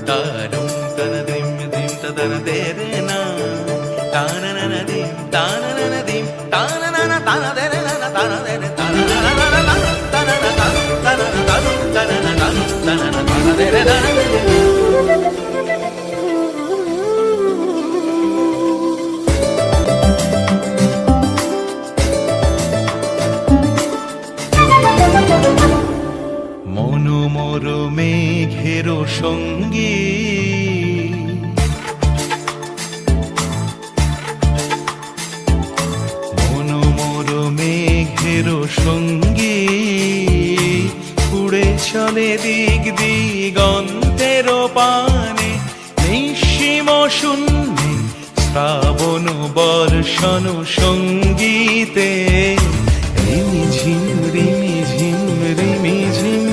তারুম তন দিম দিম তদন দেরে না তাননা দিম তাননা দিম তাননা তানা দেরে না তানা দেরে তাননা তাননা তাননা তাননা তাননা তানা দেরে না। মনোমর মেঘের সঙ্গী মনোমর মেঘের সঙ্গী উড়ে চলে দিক দিগন্তের পানে নিঃসীম শূন্যে শ্রাবণ বর্ষণ সঙ্গীতে রিমিঝিম রিমিঝিম রিমিঝিম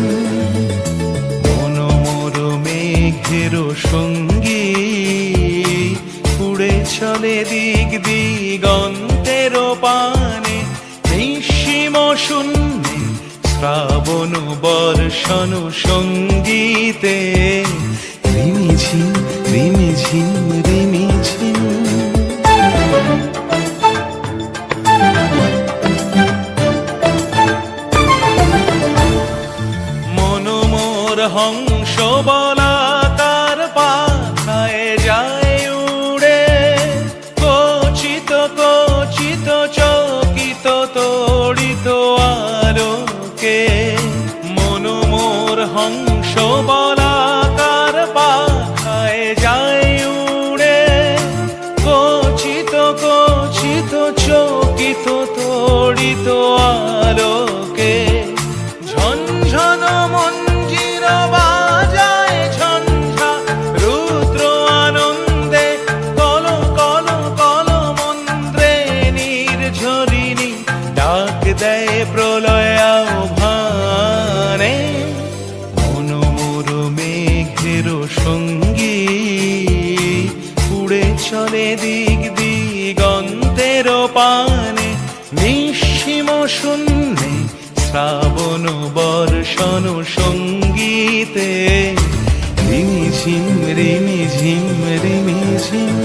মনোমর মেঘের সঙ্গী উড়ে চলে দিক দিগন্তের পানে নিঃসীম শূন্যে শ্রাবণ বর্ষণ সঙ্গীতে রিমিঝিম রিমিঝিম রিমিঝিম। হংস বলাকার পাখায় যায় উড়ে কচিত কচিত চকিত তড়িত আলোকে মনোমোর হংস বলাকার পাখায় যায় উড়ে কচিত কচিত চকিত তড়িত আলোকে ঝনঝন মন বাজায় ঝঞ্ঝা রুদ্র আনন্দে কল কল কল মন্ত্রে নির্ঝরিণী ডাক দেয় প্রলয় আহ্বানে মনোমর মেঘের সঙ্গী উড়ে চলে দিক দিগন্তের পানে নিঃসীম শূন্যে শ্রাবণ বর্ষণ সঙ্গীতে রিমিঝিম রিমিঝিম রিমিঝিম।